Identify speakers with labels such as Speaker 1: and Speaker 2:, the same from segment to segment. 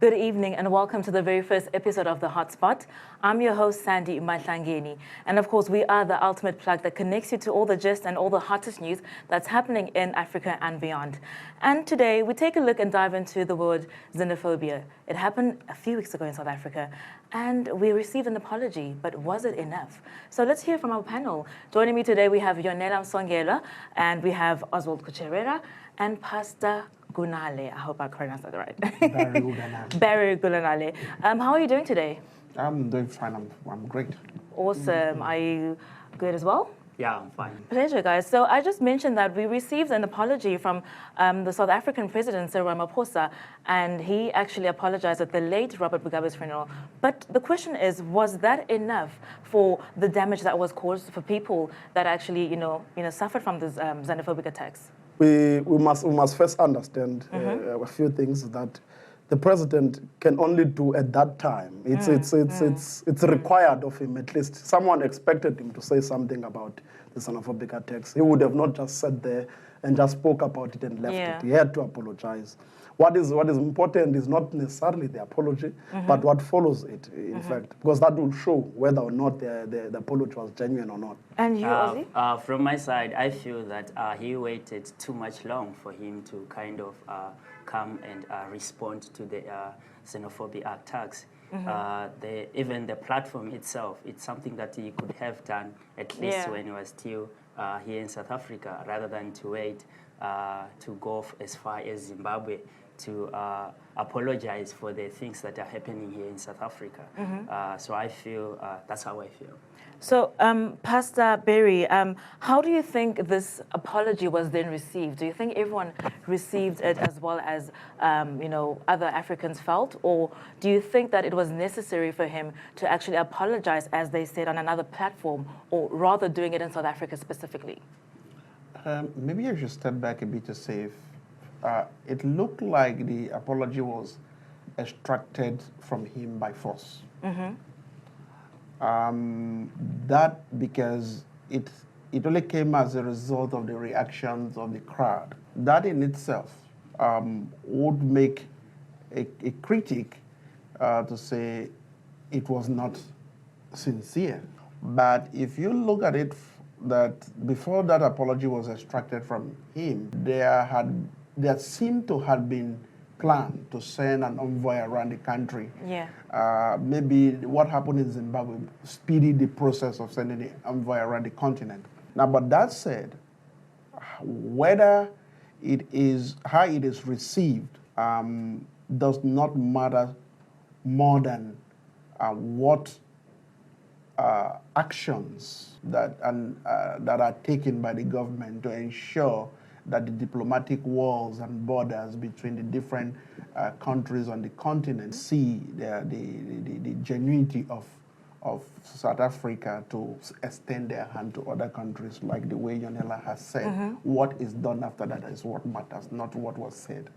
Speaker 1: Good evening and welcome to the very first episode of the Hotspot. I'm your host, Sandy Mahlangeni. And of course, we are the ultimate plug that connects you to all the gist and all the hottest news that's happening in Africa and beyond. And today, we take a look and dive into the word xenophobia. It happened a few weeks ago in South Africa, and we received an apology, but was it enough? So let's hear from our panel. Joining me today, we have Yonela Msongela, and we have Oswald Kucherera, and Pastor Gunale. I hope I pronounced that right.
Speaker 2: Barry Gunale.
Speaker 1: Barry Gunale. How are you doing today?
Speaker 2: I'm doing fine. I'm great.
Speaker 1: Awesome. Are you good as well?
Speaker 3: Yeah, I'm fine.
Speaker 1: Pleasure, guys. So I just mentioned that we received an apology from the South African President Cyril Ramaphosa, and he actually apologized at the late Robert Mugabe's funeral. But the question is, was that enough for the damage that was caused for people that actually, suffered from these xenophobic attacks?
Speaker 4: We must first understand a few things that the president can only do at that time. It's required of him, at least. Someone expected him to say something about the xenophobic attacks. He would have not just sat there and just spoke about it and left it. He had to apologize. What is important is not necessarily the apology, but what follows it, in fact, because that will show whether or not the apology was genuine or not.
Speaker 1: And you, Ozzy?
Speaker 3: From my side, I feel that he waited too much long for him to kind of come and respond to the xenophobic attacks. Even the platform itself, it's something that he could have done at least when he was still here in South Africa, rather than to wait to go as far as Zimbabwe to apologize for the things that are happening here in South Africa. So I feel, that's how I feel.
Speaker 1: So, Pastor Barry, how do you think this apology was then received? Do you think everyone received it as well as, other Africans felt? Or do you think that it was necessary for him to actually apologize, as they said, on another platform, or rather doing it in South Africa specifically?
Speaker 2: Maybe I should step back a bit to say it looked like the apology was extracted from him by force. That because it only came as a result of the reactions of the crowd. That in itself would make a critic to say it was not sincere. But if you look at it, that before that apology was extracted from him, there seemed to have been plan to send an envoy around the country. Maybe what happened in Zimbabwe speeded the process of sending the envoy around the continent. Now, but that said, whether it is how it is received does not matter more than what actions that are taken by the government to ensure that the diplomatic walls and borders between the different countries on the continent see the genuinity of South Africa to extend their hand to other countries, like the way Yonela has said. What is done after that is what matters, not what was said.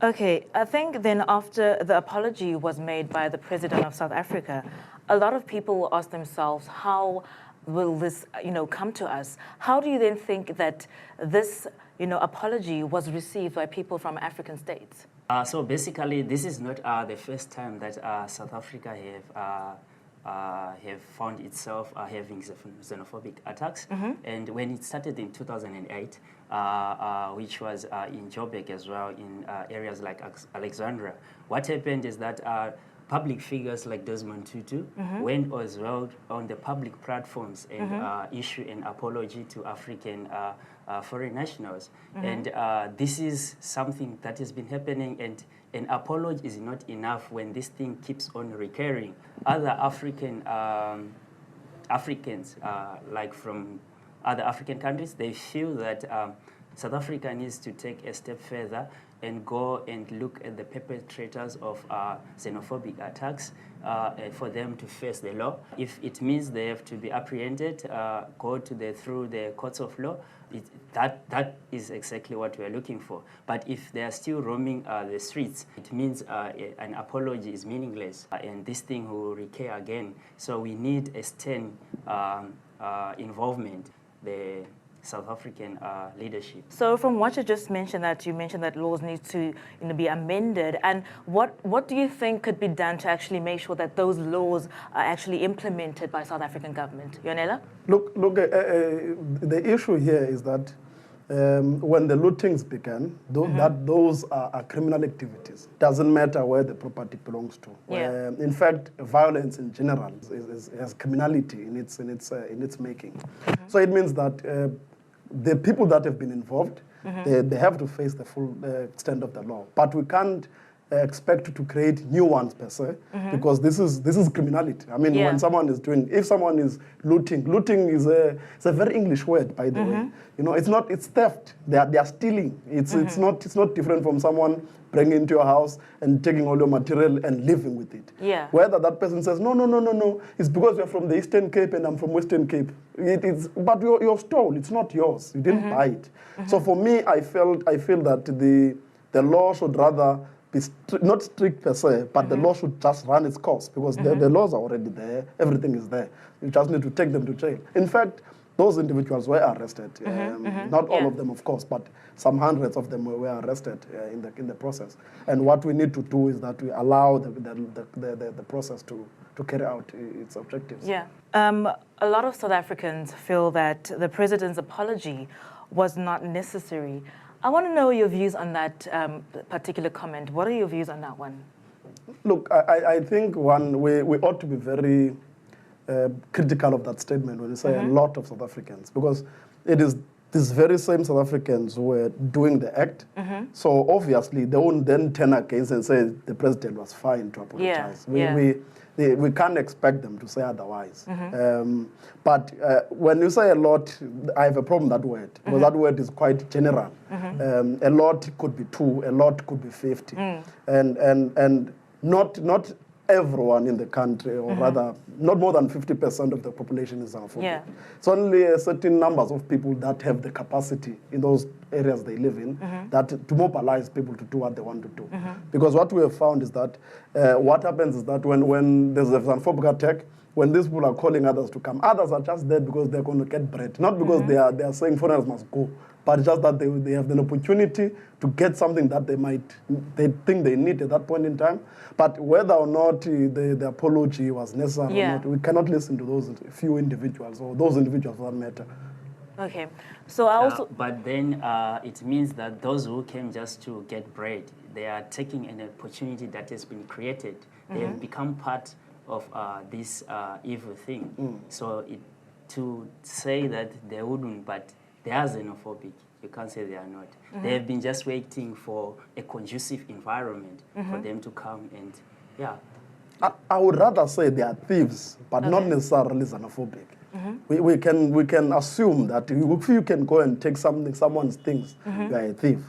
Speaker 1: Okay, I think then after the apology was made by the President of South Africa, a lot of people will ask themselves, how will this, come to us? How do you then think that this, apology was received by people from African states?
Speaker 3: So basically, this is not the first time that South Africa have found itself having xenophobic attacks. And when it started in 2008, which was in Joburg as well, in areas like Alexandria, what happened is that public figures like Desmond Tutu went as well on the public platforms and issue an apology to African foreign nationals. And this is something that has been happening, and an apology is not enough when this thing keeps on recurring. Other Africans, like from other African countries, they feel that South Africa needs to take a step further and go and look at the perpetrators of xenophobic attacks for them to face the law. If it means they have to be apprehended, go through the courts of law, that is exactly what we are looking for. But if they are still roaming the streets, it means an apology is meaningless, and this thing will recur again. So we need a stern involvement. The South African leadership.
Speaker 1: So from what you just mentioned, that you mentioned that laws need to be amended, and what do you think could be done to actually make sure that those laws are actually implemented by South African government? Yonela?
Speaker 4: Look, the issue here is that when the lootings began, those are criminal activities. Doesn't matter where the property belongs to.
Speaker 1: Yeah.
Speaker 4: In fact, violence in general has criminality in its making. So it means that the people that have been involved, they have to face the full extent of the law. But we can't expect to create new ones per se, because this is criminality. I mean, when someone is if someone is looting is it's a very English word, by the way. You know, it's theft. They are stealing. It's not different from someone bringing into your house and taking all your material and living with it.
Speaker 1: Yeah.
Speaker 4: Whether that person says no, it's because you're from the Eastern Cape and I'm from Western Cape. But you're stole. It's not yours. You didn't buy it. So for me, I feel that the law should rather be not strict per se, but the law should just run its course, because the laws are already there. Everything is there. You just need to take them to jail. In fact, those individuals were arrested. Not all of them, of course, but some hundreds of them were arrested in the process. And what we need to do is that we allow the process to carry out its objectives.
Speaker 1: Yeah. A lot of South Africans feel that the president's apology was not necessary. I want to know your views on that particular comment. What are your views on that one?
Speaker 4: Look, I think we ought to be very critical of that statement when you say a lot of South Africans, because it is these very same South Africans who were doing the act. So obviously they won't then turn against and say the president was fine to apologize. We can't expect them to say otherwise. But when you say a lot, I have a problem with that word, because that word is quite general. A lot could be 2, a lot could be 50. And not everyone in the country, or rather, not more than 50% of the population is xenophobic.
Speaker 1: Yeah.
Speaker 4: It's only a certain numbers of people that have the capacity in those areas they live in that to mobilize people to do what they want to do. Because what we have found is that what happens is that when there's a xenophobic attack, when these people are calling others to come, others are just there because they're going to get bread, not because they are saying foreigners must go, but just that they have an opportunity to get something that they think they need at that point in time. But whether or not the apology was necessary or not, we cannot listen to those few individuals, or those individuals for that matter.
Speaker 1: Okay, so I also...
Speaker 3: but then it means that those who came just to get bread, they are taking an opportunity that has been created. They have become part of this evil thing. So to say that they wouldn't, but they are xenophobic, you can't say they are not. They have been just waiting for a conducive environment for them to come and,
Speaker 4: I would rather say they are thieves, but not necessarily xenophobic. We can assume that if you can go and take someone's things, you are a thief.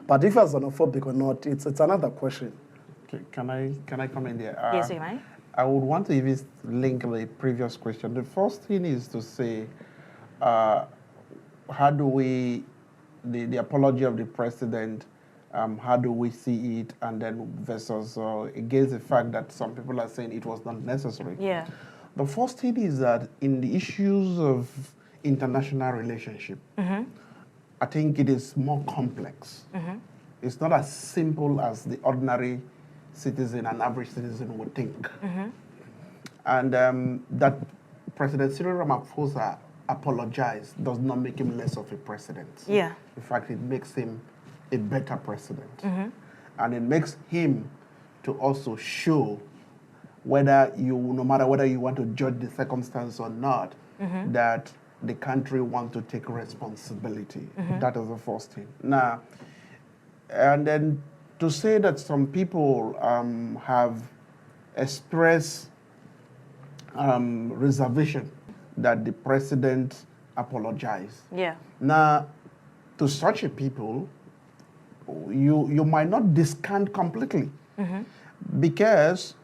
Speaker 4: But if you're xenophobic or not, it's another question.
Speaker 2: Okay, can I come in there?
Speaker 1: Yes, you may.
Speaker 2: I would want to even link the previous question. The first thing is to say, how do we, the apology of the president, how do we see it, and then versus against the fact that some people are saying it was not necessary.
Speaker 1: Yeah.
Speaker 2: The first thing is that in the issues of international relationship, I think it is more complex. It's not as simple as the ordinary citizen and average citizen would think. And that President Cyril Ramaphosa apologized does not make him less of a president.
Speaker 1: Yeah.
Speaker 2: In fact, it makes him a better president. And it makes him to also show whether no matter whether you want to judge the circumstance or not, that the country wants to take responsibility. That is the first thing. Now, and then to say that some people have expressed reservation that the president apologized. Yeah. Now, to such a people, you might not discount completely, because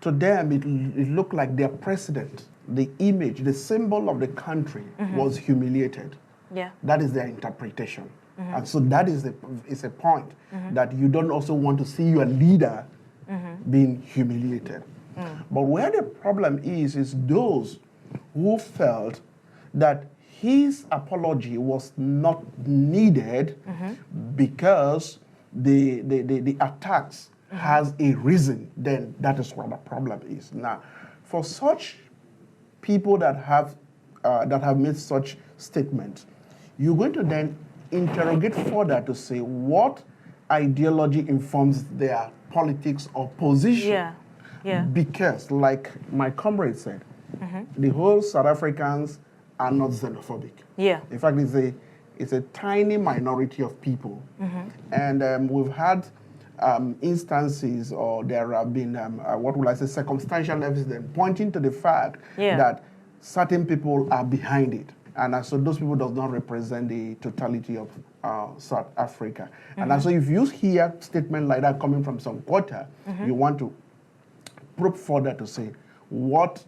Speaker 2: to them it looked like their president, the image, the symbol of the country was humiliated. Yeah. That is their interpretation. And so that is a point that you don't also want to see your leader being humiliated. But where the problem is those who felt that his apology was not needed because the attacks has a reason, then that is what the problem is. Now, for such people that have made such statements, you're going to then interrogate further to say what ideology informs their politics or position.
Speaker 1: Yeah, yeah.
Speaker 2: Because, like my comrade said, the whole South Africans are not xenophobic.
Speaker 1: Yeah.
Speaker 2: In fact, it's a tiny minority of people. And we've had instances, or there have been, what will I say, circumstantial evidence pointing to the fact that certain people are behind it. And so those people does not represent the totality of South Africa. And so if you hear statement like that coming from some quarter, you want to probe further to say, what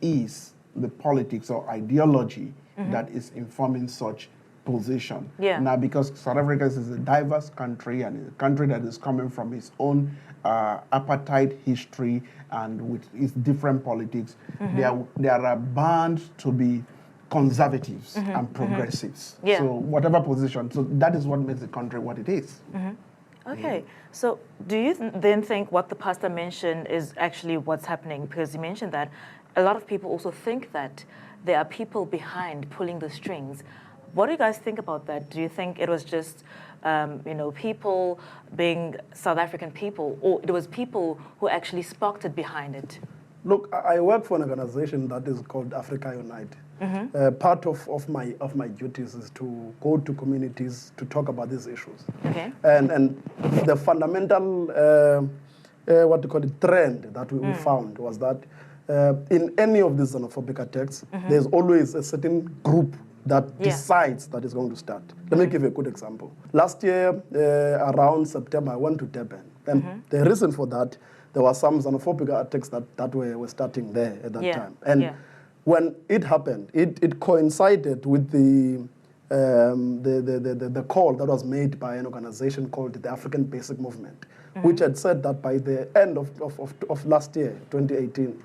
Speaker 2: is the politics or ideology that is informing such position? Now, because South Africa is a diverse country and a country that is coming from its own apartheid history and with its different politics, there are bound to be conservatives and progressives. So whatever position, so that is what makes the country what it is.
Speaker 1: Okay, so do you then think what the pastor mentioned is actually what's happening? Because you mentioned that a lot of people also think that there are people behind pulling the strings. What do you guys think about that? Do you think it was just, people being South African people, or it was people who actually sparked it behind it?
Speaker 4: Look, I work for an organization that is called Africa Unite. Part of my duties is to go to communities to talk about these issues.
Speaker 1: Okay.
Speaker 4: And the fundamental, trend that we found was that in any of these xenophobic attacks, there's always a certain group that decides that it's going to start. Let me give you a good example. Last year, around September, I went to Durban. And the reason for that, there were some xenophobic attacks that were starting there at that time. And when it happened, it coincided with the call that was made by an organization called the African Basic Movement, which had said that by the end of last year, 2018,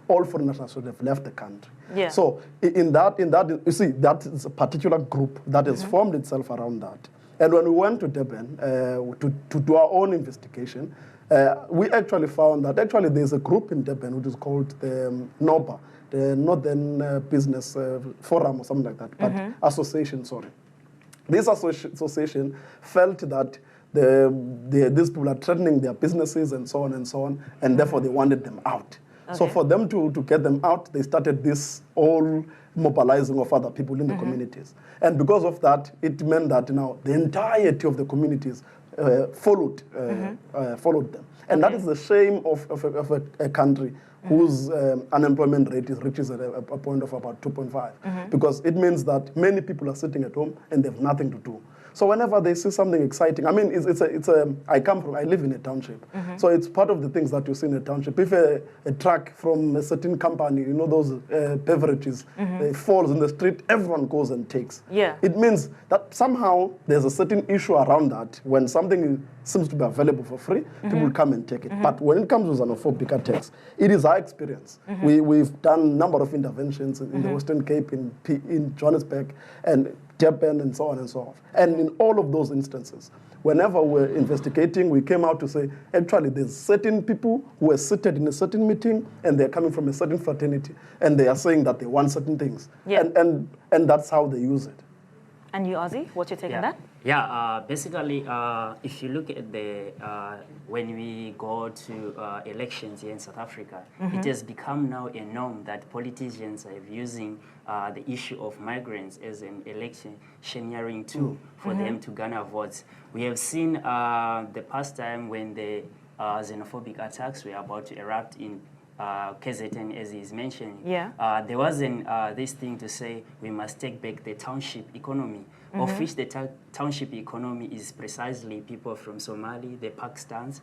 Speaker 4: all foreign nationals should have left the country. So in that, you see, that is a particular group that has formed itself around that. And when we went to Durban to do our own investigation, we actually found that actually there's a group in Durban which is called the NOBA, the Northern Business Forum or something like that, but association, sorry. This association felt that these people are threatening their businesses and so on, and therefore they wanted them out. So for them to get them out, they started this all mobilizing of other people in the communities. And because of that, it meant that now the entirety of the communities followed them. And that is the shame of a country whose unemployment rate reaches a point of about 2.5. Because it means that many people are sitting at home and they have nothing to do. So whenever they see something exciting, I mean, I live in a township. So it's part of the things that you see in a township. If a truck from a certain company, those beverages, falls in the street, everyone goes and takes. It means that somehow there's a certain issue around that. When something seems to be available for free, people come and take it. But when it comes to xenophobic attacks, it is our experience. We've done a number of interventions in the Western Cape, in Johannesburg, and Durban, and so on and so forth. And in all of those instances, whenever we're investigating, we came out to say, actually, there's certain people who are seated in a certain meeting, and they're coming from a certain fraternity, and they are saying that they want certain things. And that's how they use it.
Speaker 1: And you, Ozzy, what's your take on that?
Speaker 3: Basically, if you look at when we go to elections here in South Africa, it has become now a norm that politicians are using the issue of migrants as an electioneering tool for them to garner votes. We have seen the past time when the xenophobic attacks were about to erupt in KZN, as he's mentioning. There wasn't this thing to say we must take back the township economy, of which the township economy is precisely people from Somali, the Pakistans.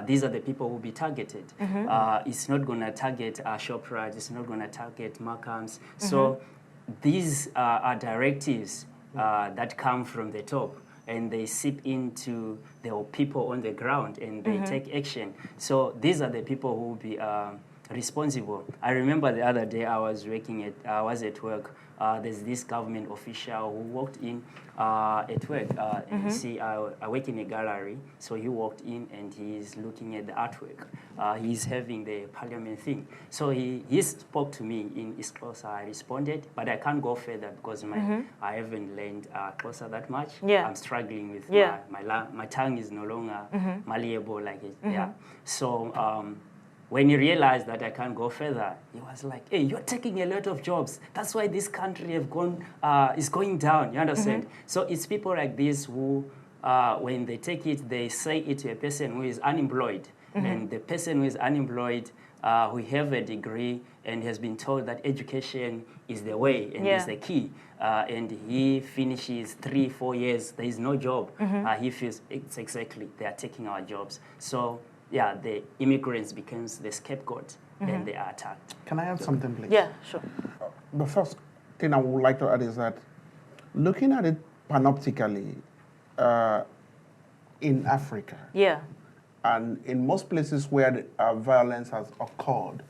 Speaker 3: These are the people who will be targeted. It's not going to target Shoprite, it's not going to target Markhams. So these are directives that come from the top, and they seep into the people on the ground, and they take action. So these are the people who will be responsible. I remember the other day I was at work. There's this government official who walked in at work. And you see, I work in a gallery, so he walked in and he's looking at the artwork. He's having the parliament thing. So he spoke to me in Xhosa. I responded, but I can't go further because I haven't learned Xhosa that much.
Speaker 1: Yeah.
Speaker 3: I'm struggling with
Speaker 1: Yeah.
Speaker 3: my tongue is no longer malleable like it. Yeah. So when he realized that I can't go further, he was like, "Hey, you're taking a lot of jobs. That's why this country is going down." You understand? So it's people like this who, when they take it, they say it to a person who is unemployed, and the person who is unemployed, who have a degree and has been told that education is the way and is the key, and he finishes 3-4 years, there is no job. He feels it's exactly they are taking our jobs. So. Yeah, the immigrants becomes the scapegoat and they are attacked.
Speaker 2: Can I add something, please?
Speaker 1: Yeah, sure.
Speaker 2: The first thing I would like to add is that looking at it panoptically in Africa,
Speaker 1: Yeah.
Speaker 2: and in most places where violence has occurred,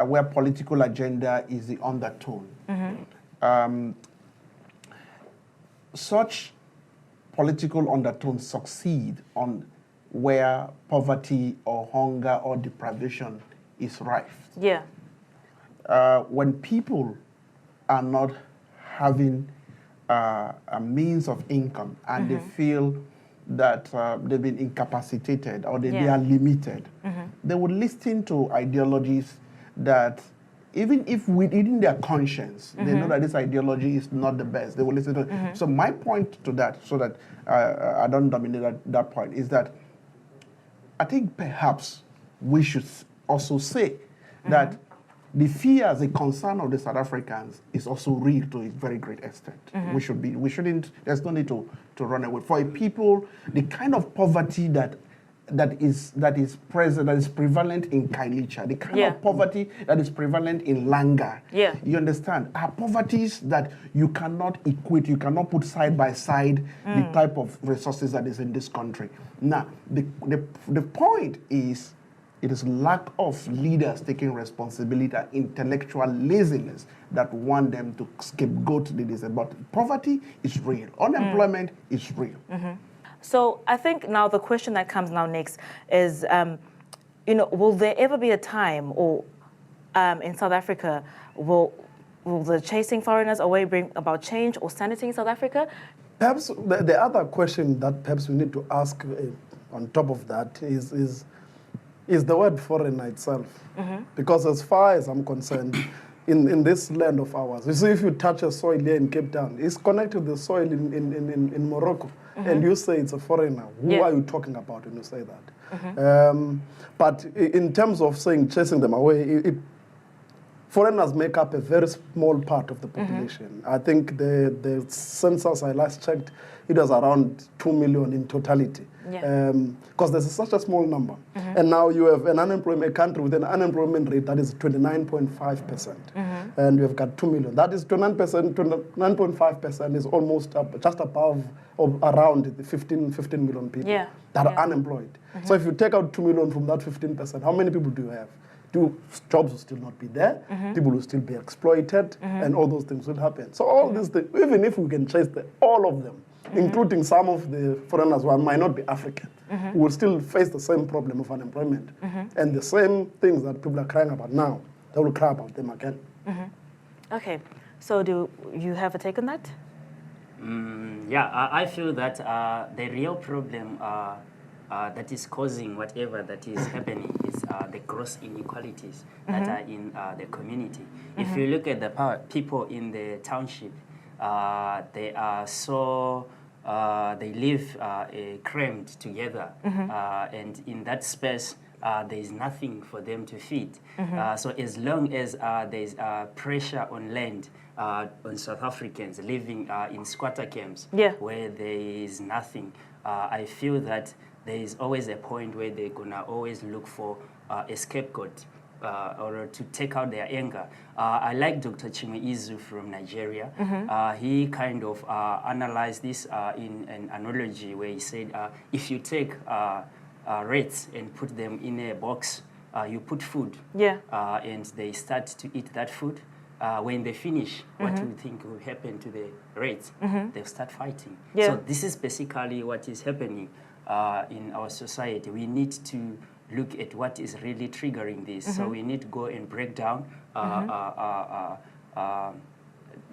Speaker 2: where political agenda is the undertone, such political undertones succeed on where poverty or hunger or deprivation is rife.
Speaker 1: Yeah.
Speaker 2: When people are not having a means of income and they feel that they've been incapacitated or they are limited, they would listen to ideologies that even if within their conscience, they know that this ideology is not the best, they will listen to it. So my point to that, so that I don't dominate that point, is that I think perhaps we should also say that the fear, the concern of the South Africans is also real to a very great extent. We shouldn't, there's no need to run away. For a people, the kind of poverty that is present, that is prevalent in Kailicha, the kind of poverty that is prevalent in Langa, you understand, are poverties that you cannot equate, you cannot put side by side the type of resources that is in this country. Now, the point is, it is lack of leaders taking responsibility and intellectual laziness that want them to scapegoat the disabled. But poverty is real. Unemployment is real.
Speaker 1: So I think now the question that comes now next is, will there ever be a time, or in South Africa, will the chasing foreigners away bring about change or sanity in South Africa?
Speaker 4: Perhaps the other question that perhaps we need to ask on top of that is the word foreigner itself. Because as far as I'm concerned, in this land of ours, you see, if you touch a soil here in Cape Town, it's connected to the soil in Morocco, and you say it's a foreigner. Who are you talking about when you say that? But in terms of saying chasing them away, foreigners make up a very small part of the population. I think the census I last checked, it was around 2 million in totality. Because there's such a small number. And now you have a country with an unemployment rate that is 29.5%. And you have got 2 million. That is 29.5% is almost just above or around the 15 million people that are unemployed. So if you take out 2 million from that 15%, how many people do you have? Jobs will still not be there, people will still be exploited, and all those things will happen. So all these things, even if we can chase all of them, including some of the foreigners who might not be African, who will still face the same problem of unemployment. And the same things that people are crying about now, they will cry about them again.
Speaker 1: Okay, so do you have a take on that?
Speaker 3: I feel that the real problem that is causing whatever that is happening is the gross inequalities that are in the community. If you look at the people in the township, they are so, they live crammed together, and in that space, there is nothing for them to feed. So as long as there is pressure on land, on South Africans living in squatter camps, where there is nothing, I feel that there is always a point where they're gonna always look for a scapegoat or to take out their anger. I like Dr. Chimwe from Nigeria. He kind of analyzed this in an analogy where he said, if you take rats and put them in a box, you put food,
Speaker 1: Yeah.
Speaker 3: And they start to eat that food. When they finish, what do you think will happen to the rates? They'll start fighting.
Speaker 1: Yeah.
Speaker 3: So this is basically what is happening in our society. We need to look at what is really triggering this. So we need to go and break down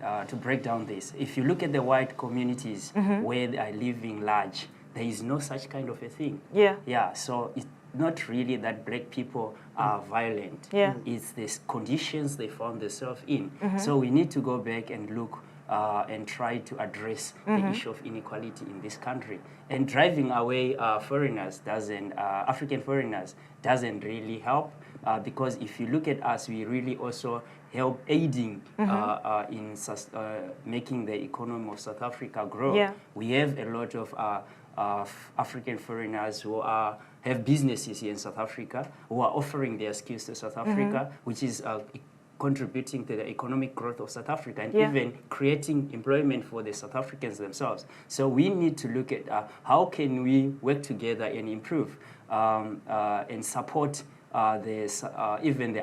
Speaker 3: to break down this. If you look at the white communities where they are living large, there is no such kind of a thing.
Speaker 1: Yeah.
Speaker 3: Yeah. So it's not really that black people are violent.
Speaker 1: Yeah.
Speaker 3: It's the conditions they found themselves in. So we need to go back and look and try to address the issue of inequality in this country. And driving away foreigners doesn't, African foreigners doesn't really help because if you look at us, we really also help aiding in making the economy of South Africa grow.
Speaker 1: Yeah.
Speaker 3: We have a lot of African foreigners who have businesses here in South Africa, who are offering their skills to South Africa, which is contributing to the economic growth of South Africa and even creating employment for the South Africans themselves. So we need to look at how can we work together and improve and support even the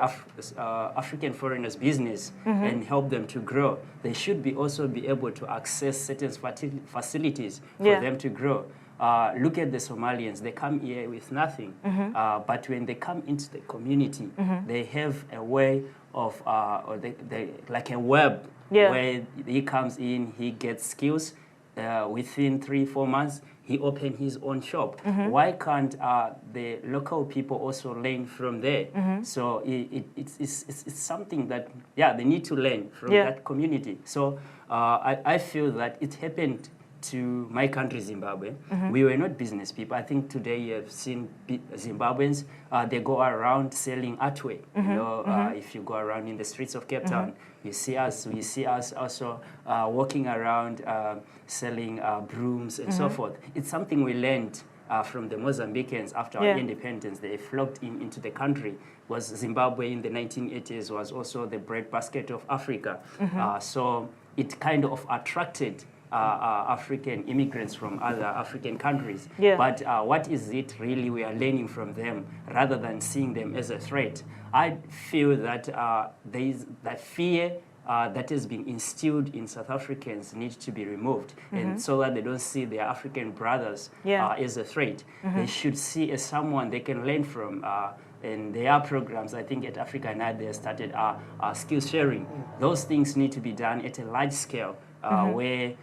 Speaker 3: African foreigners' business and help them to grow. They should also be able to access certain facilities for them to grow. Look at the Somalians. They come here with nothing. But when they come into the community, they have a way of, like a web, where he comes in, he gets skills. Within 3-4 months, he opened his own shop. Why can't the local people also learn from there? So it's something that, they need to learn from that community. So I feel that it happened to my country, Zimbabwe. We were not business people. I think today you have seen Zimbabweans, they go around selling artwork. You know, if you go around in the streets of Cape Town, you see us. We see us also walking around selling brooms and so forth. It's something we learned from the Mozambicans after our independence. They flocked into the country. Was Zimbabwe in the 1980s was also the breadbasket of Africa. So it kind of attracted African immigrants from other African countries. But what is it really we are learning from them rather than seeing them as a threat? I feel that there is that fear that has been instilled in South Africans needs to be removed, and so that they don't see their African brothers as a threat. They should see as someone they can learn from. And there are programs, I think at Africa Night they started skills sharing. Those things need to be done at a large scale where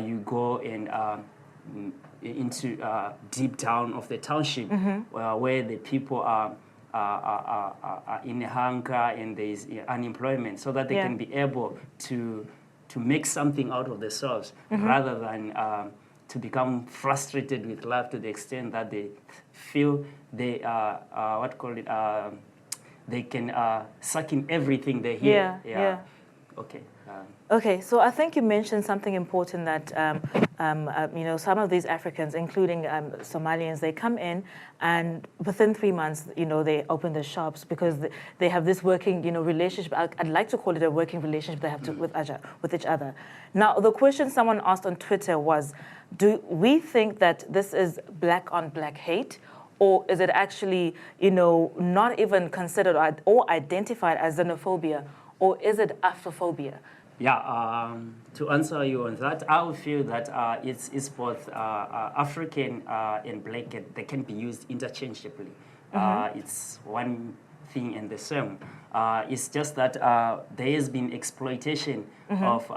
Speaker 3: you go and into deep down of the township where the people are in hunger and there is unemployment, so that they can be able to make something out of themselves rather than to become frustrated with life to the extent that they feel they they can suck in everything they hear. Okay.
Speaker 1: Okay, so I think you mentioned something important that you know, some of these Africans, including Somalians, they come in and within 3 months, you know, they open their shops because they have this working, you know, relationship. I'd like to call it a working relationship they have with each other. Now, the question someone asked on Twitter was, do we think that this is black on black hate, or is it actually, you know, not even considered or identified as xenophobia, or is it Afrophobia?
Speaker 3: Yeah, to answer you on that, I would feel that it's both African and black. They can be used interchangeably. It's one thing and the same. It's just that there has been exploitation of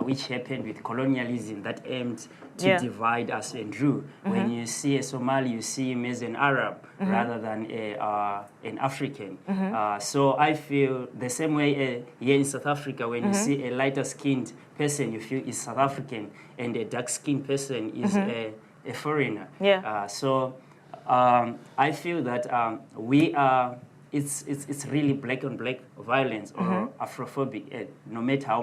Speaker 3: which happened with colonialism that aimed to divide us and rule. When you see a Somali, you see him as an Arab rather than an African. So I feel the same way here in South Africa, when you see a lighter-skinned person, you feel is South African, and a dark-skinned person is a foreigner. So I feel that we are. It's really black on black violence or Afrophobic, no matter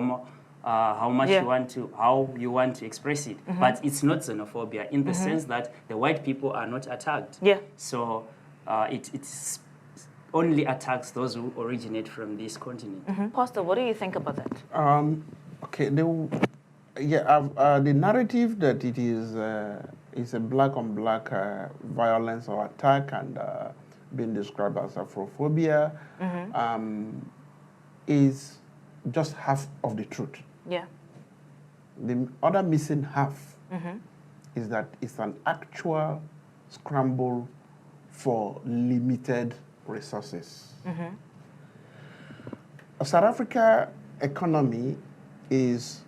Speaker 3: how much you want to express it. But it's not xenophobia in the sense that the white people are not attacked. So it's only attacks those who originate from this continent.
Speaker 1: Pastor, what do you think about that?
Speaker 2: Okay, the narrative that it is a black on black violence or attack, and being described as Afrophobia is just half of the truth.
Speaker 1: Yeah.
Speaker 2: The other missing half is that it's an actual scramble for limited resources. South Africa economy is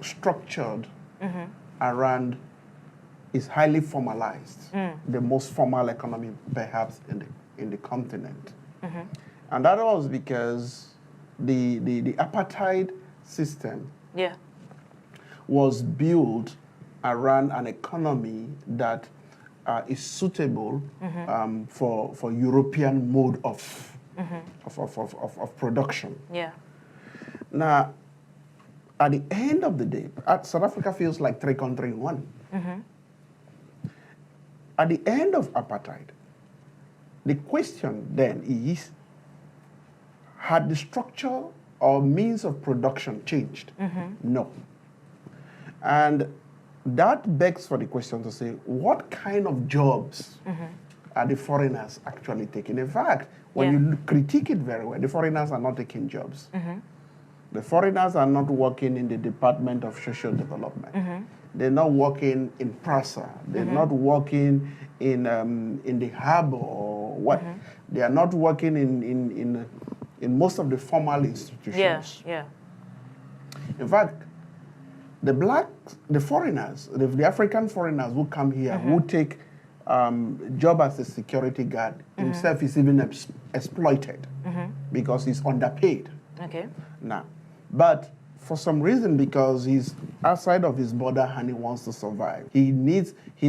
Speaker 2: structured around, is highly formalized, the most formal economy perhaps in the continent. And that was because the apartheid system was built around an economy that is suitable for European mode of production.
Speaker 1: Yeah.
Speaker 2: Now, at the end of the day, South Africa feels like 3 countries in one. At the end of apartheid, the question then is, had the structure or means of production changed? No. And that begs for the question to say, what kind of jobs are the foreigners actually taking? In fact, when you critique it very well, the foreigners are not taking jobs. The foreigners are not working in the Department of Social Development. They're not working in PRASA. They're not working in the harbor or what. They are not working in most of the formal institutions. In fact, the foreigners, the African foreigners who come here, who take job as a security guard, himself is even exploited because he's underpaid.
Speaker 1: Okay.
Speaker 2: Now, but for some reason, because he's outside of his border and he wants to survive, he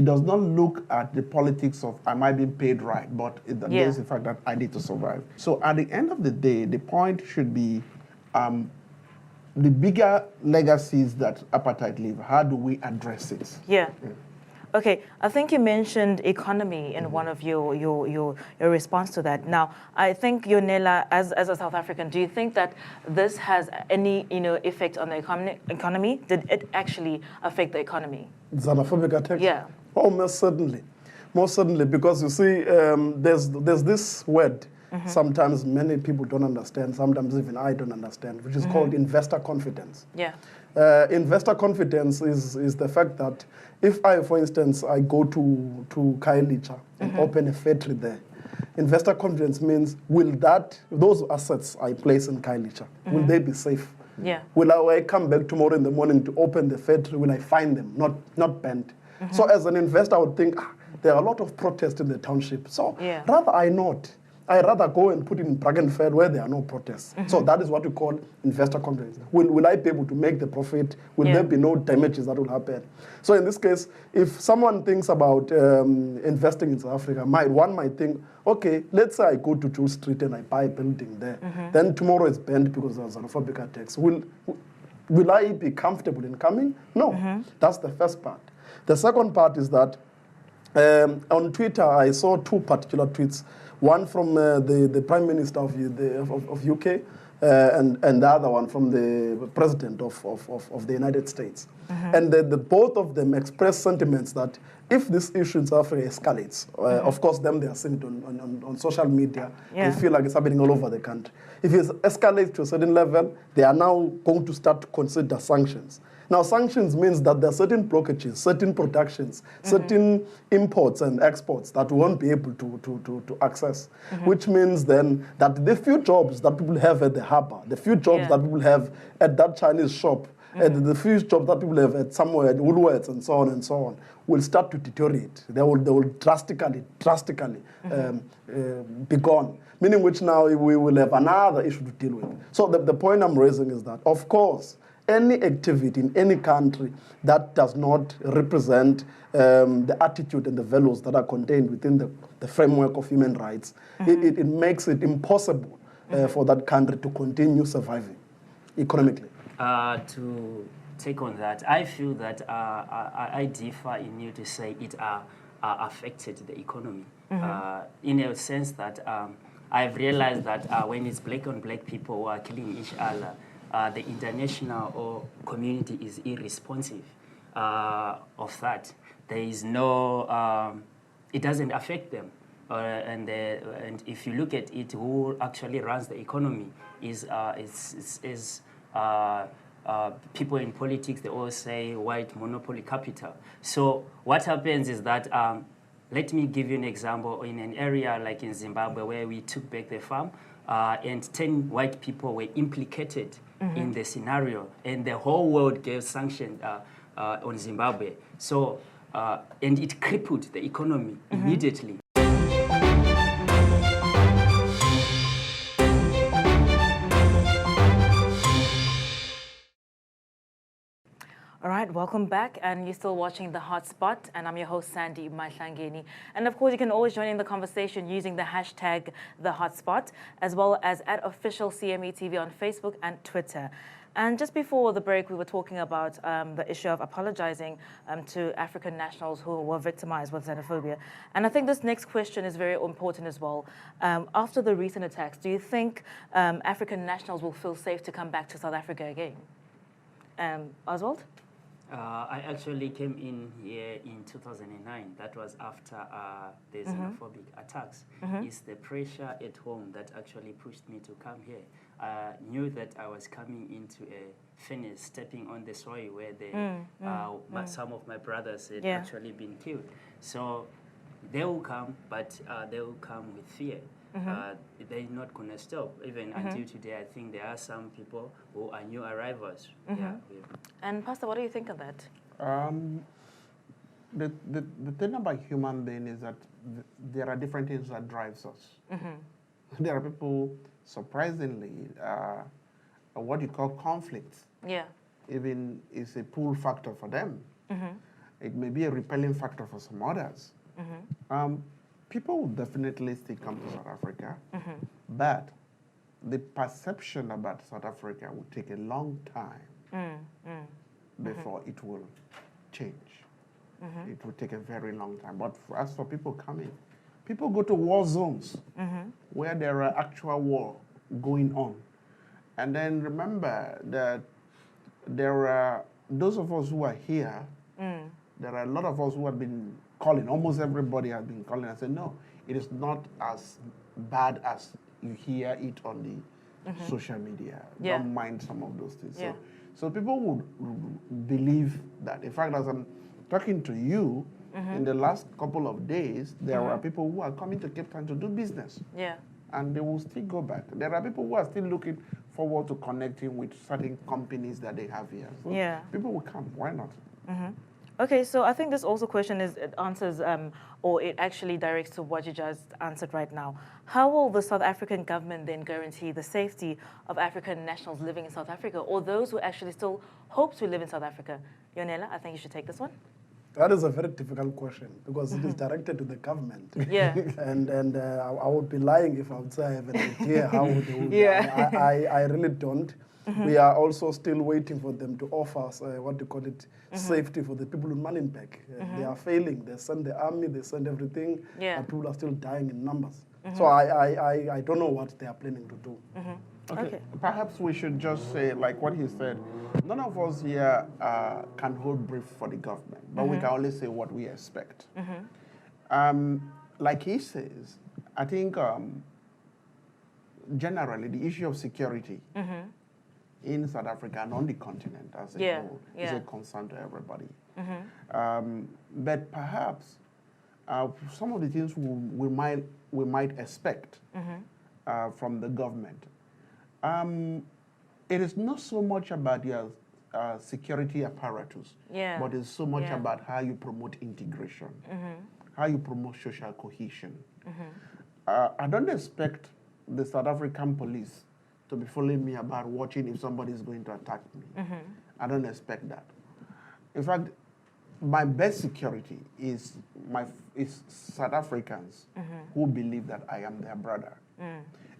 Speaker 2: does not look at the politics of, am I being paid right? But there's the fact that I need to survive. So at the end of the day, the point should be the bigger legacies that apartheid leave. How do we address it?
Speaker 1: Okay, I think you mentioned economy in one of your response to that. Now, I think, Yonela, as a South African, do you think that this has any effect on the economy? Did it actually affect the economy?
Speaker 4: Xenophobic attacks?
Speaker 1: Yeah.
Speaker 4: Oh, most certainly. Most certainly, because you see, there's this word sometimes many people don't understand, sometimes even I don't understand, which is called investor confidence.
Speaker 1: Yeah.
Speaker 4: Investor confidence is the fact that if I, for instance, I go to Khayelitsha and open a factory there, investor confidence means, will those assets I place in Khayelitsha, will they be safe?
Speaker 1: Yeah.
Speaker 4: Will I come back tomorrow in the morning to open the factory? Will I find them not bent? So as an investor, I would think, there are a lot of protests in the township. So rather I rather go and put it in Brackenfell where there are no protests. So that is what we call investor confidence. Will I be able to make the profit? Will there be no damages that will happen? So in this case, if someone thinks about investing in South Africa, one might think, okay, let's say I go to Jewel Street and I buy a building there. Then tomorrow it's banned because of xenophobic attacks. Will I be comfortable in coming? No. That's the first part. The second part is that on Twitter, I saw 2 particular tweets. One from the Prime Minister of UK, and the other one from the President of the United States. And both of them expressed sentiments that if this issue in South Africa escalates, of course, they are seeing it on social media. They feel like it's happening all over the country. If it escalates to a certain level, they are now going to start to consider sanctions. Now, sanctions means that there are certain blockages, certain productions, certain imports and exports that we won't be able to access, which means then that the few jobs that people have at the harbor, the few jobs that people have at that Chinese shop, and the few jobs that people have at somewhere at Woolworths and so on, will start to deteriorate. They will drastically be gone. Meaning which now we will have another issue to deal with. So the point I'm raising is that, of course, any activity in any country that does not represent the attitude and the values that are contained within the framework of human rights, it makes it impossible for that country to continue surviving economically.
Speaker 3: To take on that, I feel that I differ in you to say it affected the economy in a sense that I've realized that when it's black on black people who are killing each other, the international community is irresponsive of that. There is no, it doesn't affect them. and if you look at it, who actually runs the economy is people in politics. They always say white monopoly capital. So what happens is that, let me give you an example. In an area like in Zimbabwe where we took back the farm, and 10 white people were implicated in the scenario, and the whole world gave sanctions on Zimbabwe. So, and it crippled the economy immediately.
Speaker 1: All right, welcome back, and you're still watching The Hotspot, and I'm your host, Sandy Mahlangeni. And of course, you can always join in the conversation using the hashtag The Hotspot, as well as at official CME TV on Facebook and Twitter. And just before the break, we were talking about the issue of apologizing to African nationals who were victimized with xenophobia. And I think this next question is very important as well. After the recent attacks, do you think African nationals will feel safe to come back to South Africa again? Oswald?
Speaker 3: I actually came in here in 2009. That was after the xenophobic attacks. It's the pressure at home that actually pushed me to come here. I knew that I was coming into a furnace, stepping on the soil where some of my brothers had actually been killed. So they will come, but they will come with fear. They're not going to stop. Even until today, I think there are some people who are new arrivals.
Speaker 1: And Pastor, what do you think of that?
Speaker 2: The thing about human being is that there are different things that drives us. There are people, surprisingly, what you call conflict. Even is a pull factor for them. It may be a repelling factor for some others. People will definitely still come to South Africa, but the perception about South Africa will take a long time before it will change. It will take a very long time. But as for people coming, people go to war zones where there are actual war going on. And then remember that there are those of us who are here, there are a lot of us who have been calling, almost everybody has been calling and said, no, it is not as bad as you hear it on the social media. Don't mind some of those things. So people would believe that. In fact, as I'm talking to you, in the last couple of days, there are people who are coming to Cape Town to do business. And they will still go back. There are people who are still looking forward to connecting with certain companies that they have here. So people will come. Why not?
Speaker 1: Okay, so I think this also question it answers, or it actually directs to what you just answered right now. How will the South African government then guarantee the safety of African nationals living in South Africa, or those who actually still hope to live in South Africa? Yonela, I think you should take this one.
Speaker 4: That is a very difficult question because it is directed to the government. And I would be lying if I would say I have an idea how they would. I really don't. We are also still waiting for them to offer us, what they call it, safety for the people in Malinbeck. They are failing. They send the army, they send everything, but people are still dying in numbers. So I don't know what they are planning to do.
Speaker 2: Okay. Perhaps we should just say, like what he said, none of us here can hold brief for the government, but we can only say what we expect. Like he says, I think generally the issue of security in South Africa and on the continent as a whole is a concern to everybody. But perhaps some of the things we might expect from the government, it is not so much about your security apparatus, but it's so much about how you promote integration, how you promote social cohesion. I don't expect the South African police to be following me about watching if somebody is going to attack me. I don't expect that. In fact, my best security is South Africans who believe that I am their brother.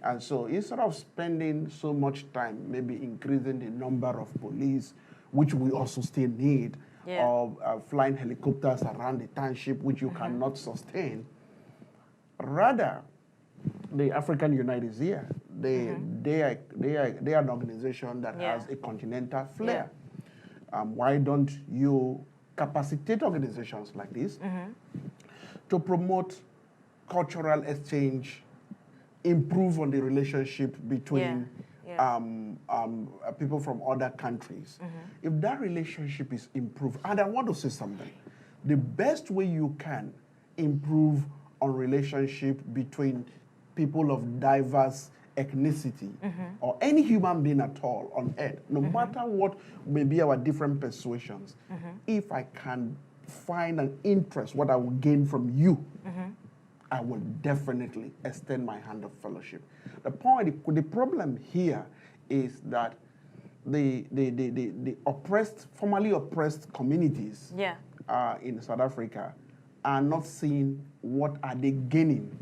Speaker 2: And so instead of spending so much time maybe increasing the number of police, which we also still need, or flying helicopters around the township, which you cannot sustain, rather, the African Unite is here. They are an organization that has a continental flair. Why don't you capacitate organizations like this to promote cultural exchange, improve on the relationship between people from other countries. If that relationship is improved, and I want to say something, the best way you can improve on relationship between people of diverse ethnicity or any human being at all on earth, no matter what may be our different persuasions, if I can find an interest, what I will gain from you, I will definitely extend my hand of fellowship. The problem here is that the oppressed, formerly oppressed communities in South Africa are not seeing what are they gaining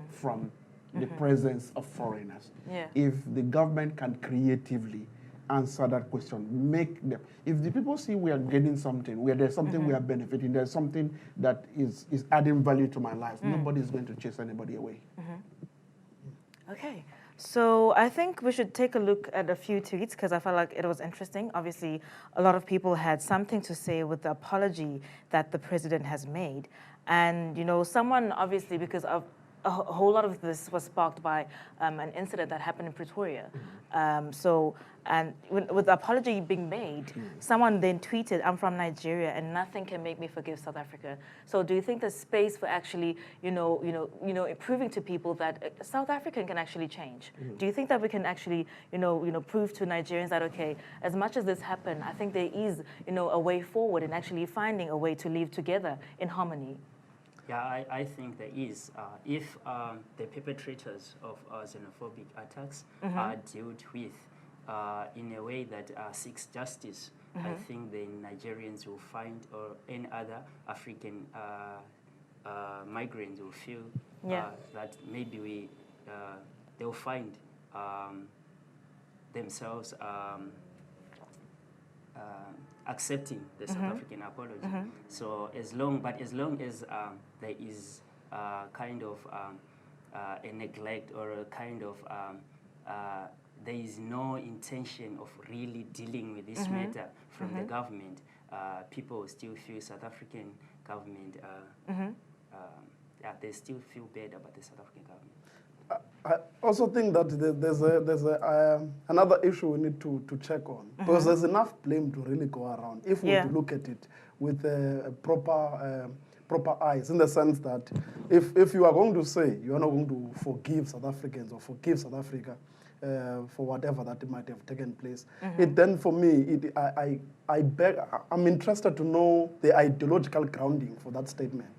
Speaker 2: from the presence of foreigners. If the government can creatively answer that question, make them. If the people see we are getting something, there's something we are benefiting, there's something that is adding value to my life, nobody is going to chase anybody away.
Speaker 1: Okay. So I think we should take a look at a few tweets because I felt like it was interesting. Obviously, a lot of people had something to say with the apology that the president has made. And, you know, someone obviously, because of a whole lot of this was sparked by an incident that happened in Pretoria. And with the apology being made, someone then tweeted, "I'm from Nigeria and nothing can make me forgive South Africa." So do you think there's space for actually, proving to people that South African can actually change? Do you think that we can actually, prove to Nigerians that, okay, as much as this happened, I think there is, a way forward in actually finding a way to live together in harmony?
Speaker 3: Yeah, I think there is. If the perpetrators of xenophobic attacks are dealt with in a way that seeks justice, I think the Nigerians will find, or any other African migrants will feel that maybe they'll find themselves accepting the South African apology. So as long as there is kind of a neglect or a kind of there is no intention of really dealing with this matter from the government, people still feel South African government, they still feel bad about the South African government.
Speaker 4: I also think that there's another issue we need to check on, because there's enough blame to really go around if we look at it with proper eyes, in the sense that if you are going to say you are not going to forgive South Africans or forgive South Africa for whatever that might have taken place, it then for me, I'm interested to know the ideological grounding for that statement.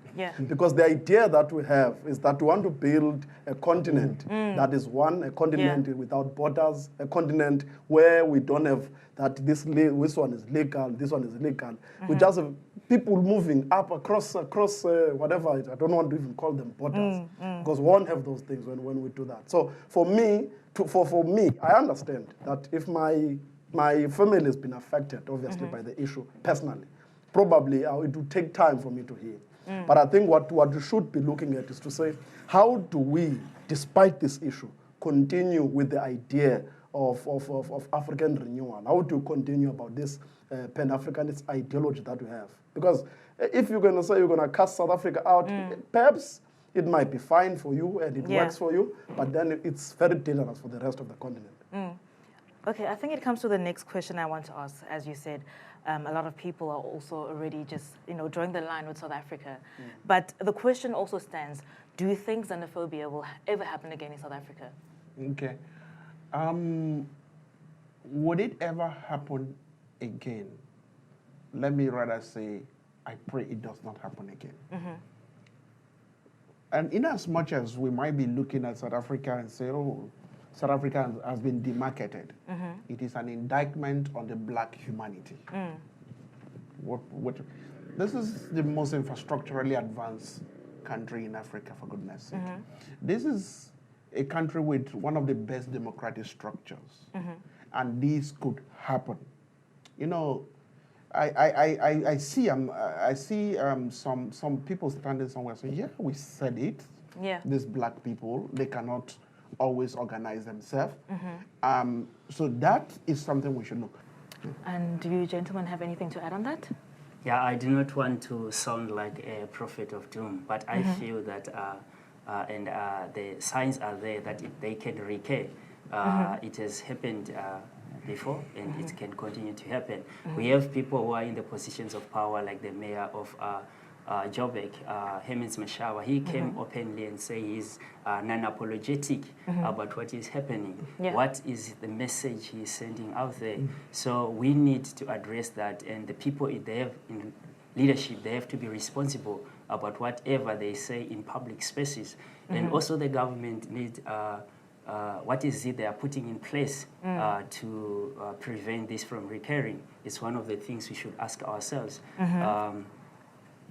Speaker 4: Because the idea that we have is that we want to build a continent that is one, a continent without borders, a continent where we don't have that this one is legal, this one is illegal. We just have people moving up across whatever, I don't want to even call them borders, because we won't have those things when we do that. So for me, I understand that if my family has been affected, obviously, by the issue personally, probably it will take time for me to heal. But I think what we should be looking at is to say, how do we, despite this issue, continue with the idea of African renewal? How do you continue about this Pan-Africanist ideology that we have? Because if you're going to say you're going to cast South Africa out, perhaps it might be fine for you and it works for you, but then it's very dangerous for the rest of the continent.
Speaker 1: Okay, I think it comes to the next question I want to ask. As you said, a lot of people are also already just, drawing the line with South Africa. But the question also stands, do you think xenophobia will ever happen again in South Africa?
Speaker 2: Okay. Would it ever happen again? Let me rather say, I pray it does not happen again. And in as much as we might be looking at South Africa and say, oh, South Africa has been demarketed, it is an indictment on the black humanity. This is the most infrastructurally advanced country in Africa, for goodness sake. This is a country with one of the best democratic structures, and this could happen. I see some people standing somewhere saying, yeah, we said it. These black people, they cannot always organize themselves. So that is something we should know.
Speaker 1: And do you gentlemen have anything to add on that?
Speaker 3: Yeah, I do not want to sound like a prophet of doom, but I feel that and the signs are there that they can recur. It has happened before, and it can continue to happen. We have people who are in the positions of power, like the mayor of Joburg, Hemens Mashawa. He came openly and say he's non-apologetic about what is happening.
Speaker 1: Yeah.
Speaker 3: What is the message he's sending out there? So we need to address that, and the people they have in leadership, they have to be responsible about whatever they say in public spaces. And also the government needs what is it they are putting in place to prevent this from recurring? It's one of the things we should ask ourselves.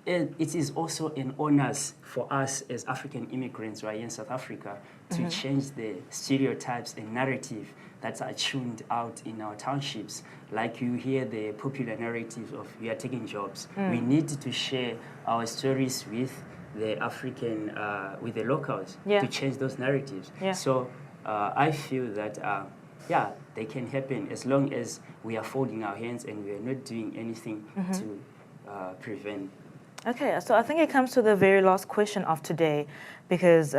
Speaker 3: And it is also an onus for us as African immigrants right here in South Africa to change the stereotypes and narrative that are tuned out in our townships. Like you hear the popular narrative of we are taking jobs. We need to share our stories with the African, with the locals to change those narratives.
Speaker 1: Yeah.
Speaker 3: So I feel that, yeah, they can happen as long as we are folding our hands and we are not doing anything to prevent.
Speaker 1: Okay, so I think it comes to the very last question of today, because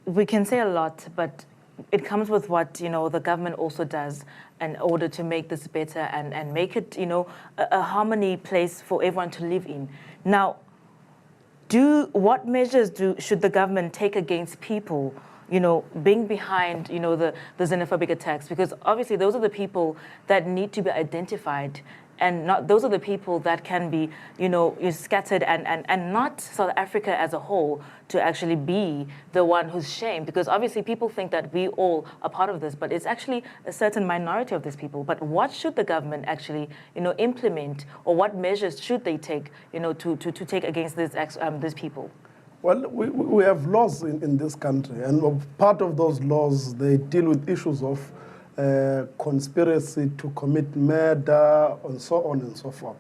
Speaker 1: we can say a lot, but it comes with what the government also does in order to make this better and make it a harmony place for everyone to live in. Now, what measures should the government take against people being behind the xenophobic attacks? Because obviously those are the people that need to be identified, and those are the people that can be scattered and not South Africa as a whole to actually be the one who's shamed, because obviously people think that we all are part of this, but it's actually a certain minority of these people. But what should the government actually implement, or what measures should they take to take against these people?
Speaker 4: Well, we have laws in this country, and part of those laws, they deal with issues of conspiracy to commit murder, and so on and so forth.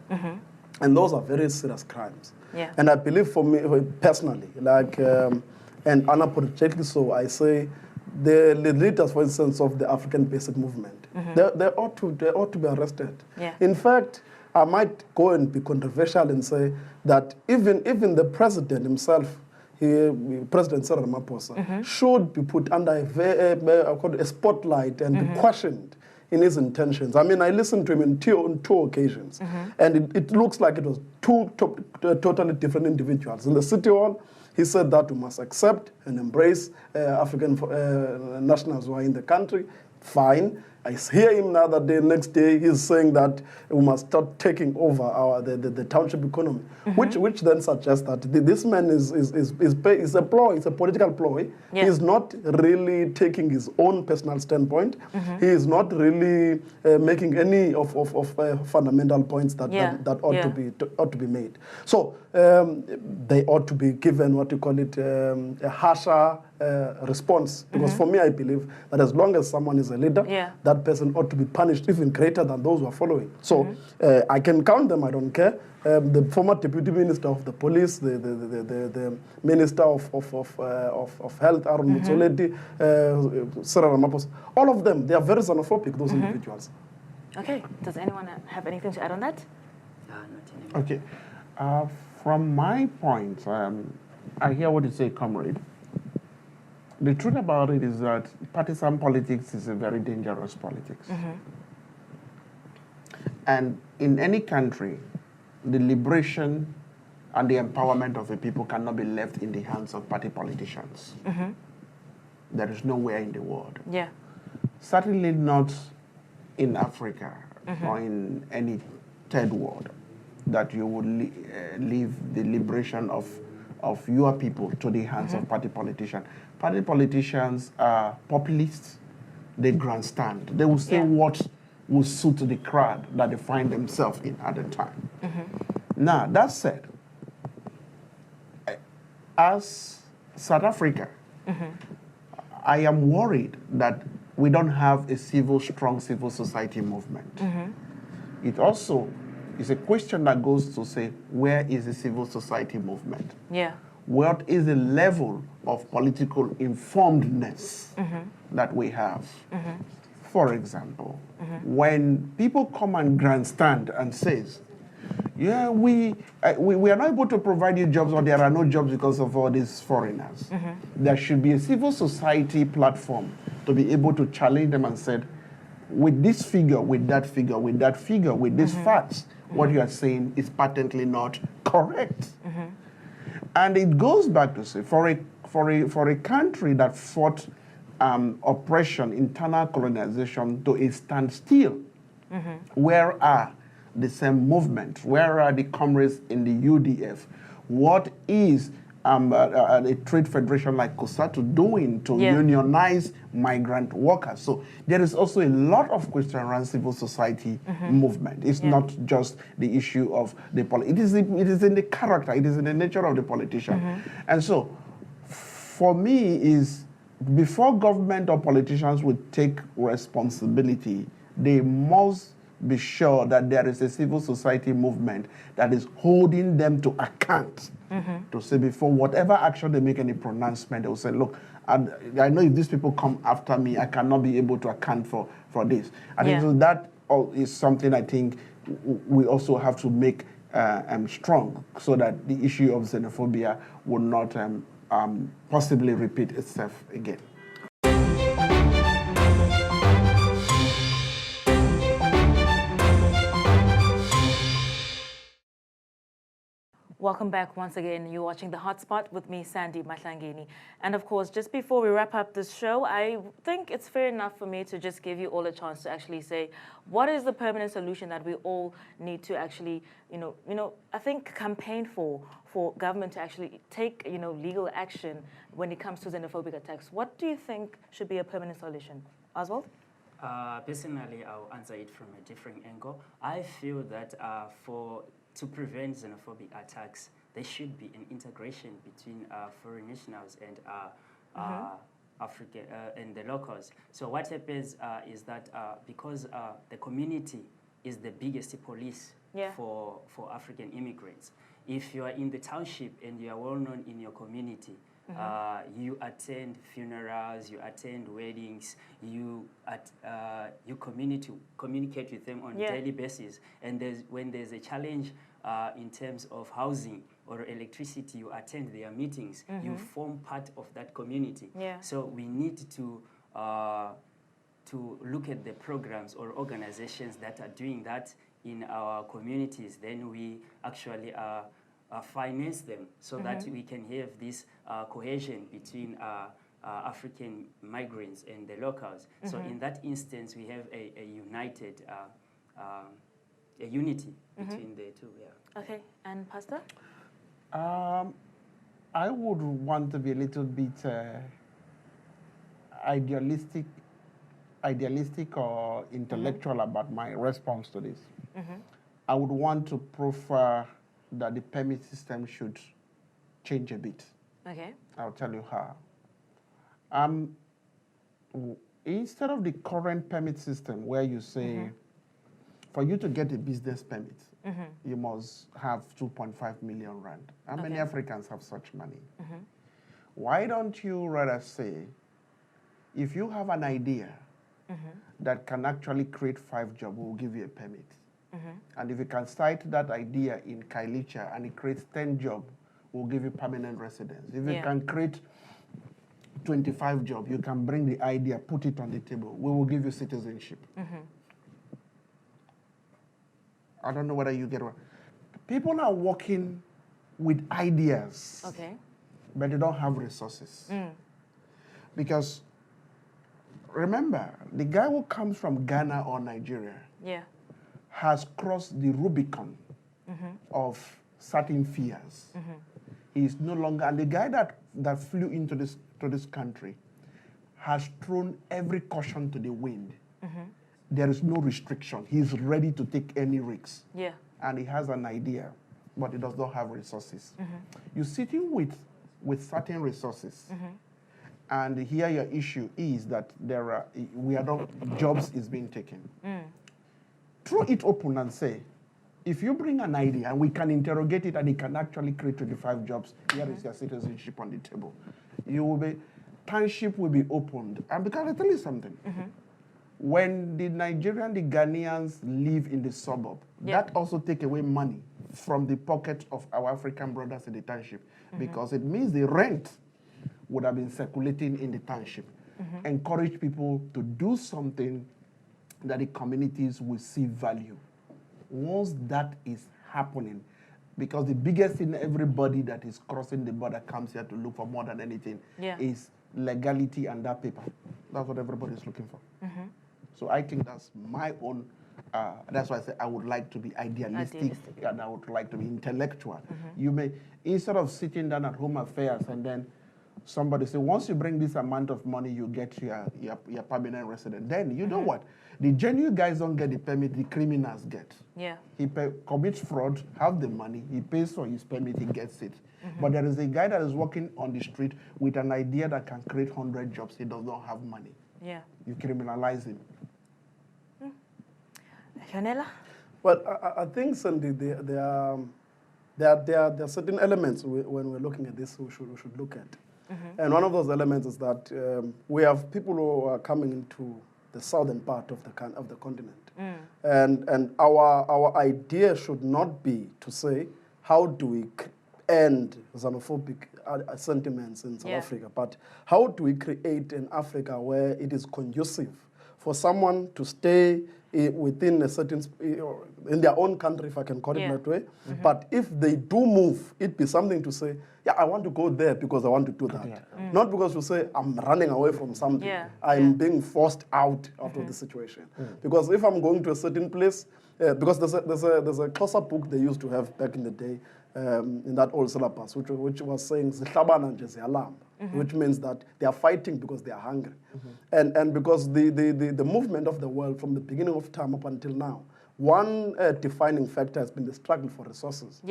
Speaker 4: And those are very serious crimes.
Speaker 1: Yeah.
Speaker 4: And I believe for me personally, like, and unapologetically so, I say the leaders, for instance, of the African Basic Movement, they ought to be arrested.
Speaker 1: Yeah.
Speaker 4: In fact, I might go and be controversial and say that even the president himself, President Cyril Ramaphosa, should be put under a spotlight and be questioned in his intentions. I mean, I listened to him on two occasions, and it looks like it was two totally different individuals. In the City Hall, he said that we must accept and embrace African nationals who are in the country. Fine. I hear him the other day, next day, he's saying that we must start taking over the township economy, which then suggests that this man is a ploy, it's a political ploy.
Speaker 1: Yeah.
Speaker 4: He's not really taking his own personal standpoint. He is not really making any of fundamental points that ought to be made. So they ought to be given what you call it a harsher response, because for me, I believe that as long as someone is a leader, that person ought to be punished even greater than those who are following. So I can count them, I don't care. The former deputy minister of the police, the minister of health, Aaron Mutsoleti, Cyril Ramaphosa, all of them, they are very xenophobic, those individuals.
Speaker 1: Okay, does anyone have anything to add on that?
Speaker 3: Not anymore.
Speaker 2: Okay. From my point, I hear what you say, comrade. The truth about it is that partisan politics is a very dangerous politics. And in any country, the liberation and the empowerment of the people cannot be left in the hands of party politicians. There is nowhere in the world.
Speaker 1: Yeah.
Speaker 2: Certainly not in Africa or in any third world that you would leave the liberation of your people to the hands of party politicians. Party politicians are populists. They grandstand. They will say what will suit the crowd that they find themselves in at the time. Now, that said, as South Africa, I am worried that we don't have a strong civil society movement. It also is a question that goes to say, where is the civil society movement?
Speaker 1: Yeah.
Speaker 2: What is the level of political informedness that we have? For example, when people come and grandstand and says, Yeah, we are not able to provide you jobs, or there are no jobs because of all these foreigners. There should be a civil society platform to be able to challenge them and say, with this figure, with that figure, with that figure, with these facts, what you are saying is patently not correct. And it goes back to say, for a country that fought oppression, internal colonization to a standstill, where are the same movement? Where are the comrades in the UDF? What is a trade federation like COSATU doing to unionize migrant workers? So there is also a lot of question around civil society movement. It's not just the issue of the it is in the character, it is in the nature of the politician. And so for me is, before government or politicians would take responsibility, they must be sure that there is a civil society movement that is holding them to account. To say, before whatever action they make, any pronouncement, they will say, look, I know if these people come after me, I cannot be able to account for this. I think so that is something I think we also have to make strong, so that the issue of xenophobia will not possibly repeat itself again.
Speaker 1: Welcome back once again. You're watching The Hotspot with me, Sandy Mahlangeni. And of course, just before we wrap up this show, I think it's fair enough for me to just give you all a chance to actually say, what is the permanent solution that we all need to actually, I think campaign for government to actually take, legal action when it comes to xenophobic attacks? What do you think should be a permanent solution? Oswald?
Speaker 3: Personally, I'll answer it from a different angle. I feel that to prevent xenophobic attacks, there should be an integration between foreign nationals and African and the locals. So what happens is that because the community is the biggest police for African immigrants, if you are in the township and you are well known in your community, you attend funerals, you attend weddings, you communicate with them on a daily basis. And when there's a challenge in terms of housing or electricity, you attend their meetings. You form part of that community. So we need to look at the programs or organizations that are doing that in our communities. Then we actually finance them so that we can have this cohesion between African migrants and the locals. So in that instance, we have a united, a unity between the two.
Speaker 1: Okay, and Pastor?
Speaker 2: I would want to be a little bit idealistic or intellectual about my response to this. I would want to prefer that the permit system should change a bit.
Speaker 1: Okay.
Speaker 2: I'll tell you how. Instead of the current permit system where you say, for you to get a business permit, you must have 2.5 million rand. How many Africans have such money? Why don't you rather say, if you have an idea that can actually create 5 jobs, we'll give you a permit. And if you can cite that idea in Kailicha and it creates 10 jobs, we'll give you permanent residence. If you can create 25 jobs, you can bring the idea, put it on the table, we will give you citizenship. I don't know whether you get what. People are working with ideas, but they don't have resources. Because remember, the guy who comes from Ghana or Nigeria has crossed the Rubicon of certain fears. He is no longer, and the guy that flew into this country has thrown every caution to the wind. There is no restriction. He's ready to take any risks. And he has an idea, but he does not have resources. You're sitting with certain resources, and here your issue is that jobs is being taken. Throw it open and say, if you bring an idea and we can interrogate it and it can actually create 25 jobs, here is your citizenship on the table. Township will be opened. And because I tell you something, when the Nigerian, the Ghanaians live in the suburb, that also take away money from the pocket of our African brothers in the township, because it means the rent would have been circulating in the township. Encourage people to do something that the communities will see value. Once that is happening, because the biggest thing everybody that is crossing the border comes here to look for more than anything is legality and that paper. That's what everybody is looking for. So I think that's my own, that's why I say I would like to be idealistic. And I would like to be intellectual. You may, instead of sitting down at Home Affairs and then somebody say, once you bring this amount of money, you get your permanent resident. Then you know what? The genuine guys don't get the permit, the criminals get. He commits fraud, have the money, he pays for his permit, he gets it. But there is a guy that is walking on the street with an idea that can create 100 jobs, he does not have money. You criminalize him.
Speaker 1: Yonela?
Speaker 4: Well, I think, Sandy, there are certain elements when we're looking at this we should look at. And one of those elements is that we have people who are coming into the southern part of the continent. And our idea should not be to say, how do we end xenophobic sentiments in South Africa, but how do we create an Africa where it is conducive for someone to stay within a certain, in their own country, if I can call it that way. But if they do move, it be something to say, yeah, I want to go there because I want to do that. Not because you say, I'm running away from something. I'm being forced out of the situation. Because if I'm going to a certain place, because there's a closer book they used to have back in the day, in that old syllabus, which was saying, which means that they are fighting because they are hungry. And because the movement of the world from the beginning of time up until now, one defining factor has been the struggle for resources.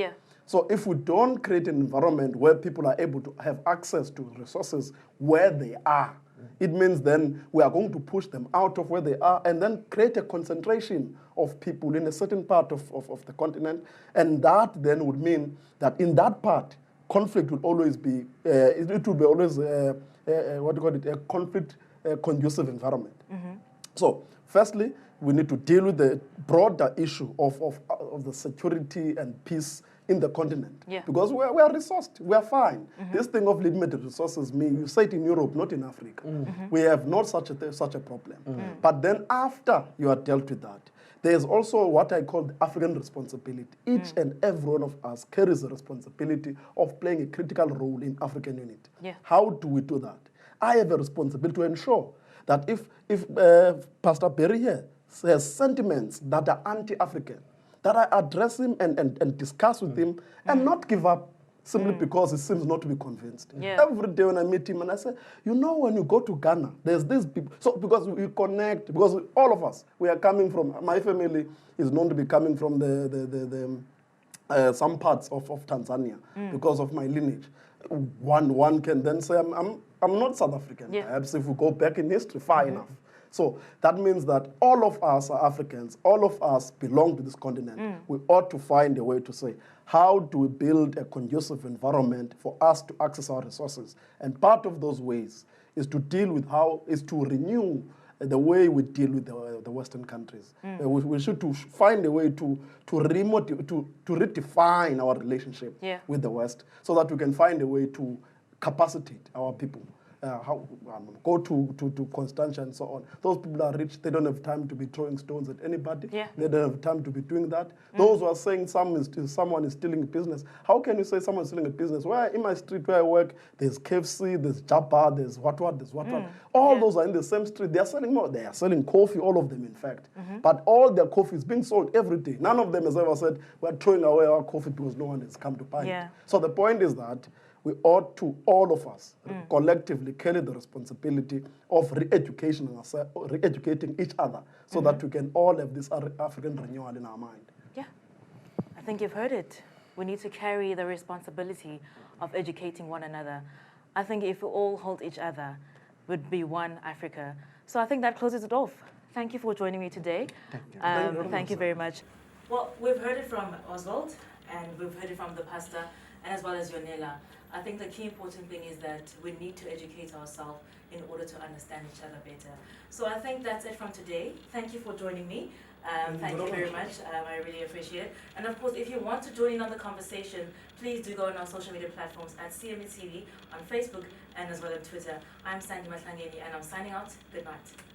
Speaker 4: So if we don't create an environment where people are able to have access to resources where they are, it means then we are going to push them out of where they are and then create a concentration of people in a certain part of the continent. And that then would mean that in that part, conflict would always be, it would be always, a conflict conducive environment. So firstly, we need to deal with the broader issue of the security and peace in the continent. Because we are resourced, we are fine. This thing of limited resources, you say it in Europe, not in Africa. We have not such a problem. But then after you are dealt with that, there is also what I call the African responsibility. Each and every one of us carries a responsibility of playing a critical role in African unity. How do we do that? I have a responsibility to ensure that if Pastor Berry here has sentiments that are anti-African, that I address him and discuss with him and not give up simply because he seems not to be convinced. Every day when I meet him and I say, you know, when you go to Ghana, there's this people. So because we connect, because all of us, we are coming from, my family is known to be coming from some parts of Tanzania because of my lineage. One can then say, I'm not South African. Perhaps if we go back in history far enough. So that means that all of us are Africans, all of us belong to this continent. We ought to find a way to say, how do we build a conducive environment for us to access our resources? And part of those ways is to deal with to renew the way we deal with the Western countries. We should find a way to redefine our relationship with the West so that we can find a way to capacitate our people. Go to Constantia and so on. Those people are rich. They don't have time to be throwing stones at anybody. They don't have time to be doing that. Those who are saying someone is stealing a business. How can you say someone is stealing a business? Where in my street where I work, there's KFC, there's Jabba, there's what. All those are in the same street. They are selling more. They are selling coffee, all of them, in fact. But all their coffee is being sold every day. None of them has ever said, we're throwing away our coffee because no one has come to buy it. So the point is that we ought to, all of us, collectively carry the responsibility of re-educating each other so that we can all have this African renewal in our mind.
Speaker 1: I think you've heard it. We need to carry the responsibility of educating one another. I think if we all hold each other, we'd be one Africa. So I think that closes it off. Thank you for joining me today. Thank you very much. Well, we've heard it from Oswald, and we've heard it from the pastor, and as well as Yonela. I think the key important thing is that we need to educate ourselves in order to understand each other better. So I think that's it from today. Thank you for joining me. Thank you very much. I really appreciate it. And of course, if you want to join in on the conversation, please do go on our social media platforms at CME TV on Facebook and as well on Twitter. I'm Sandy Matlangeni and I'm signing out. Good night.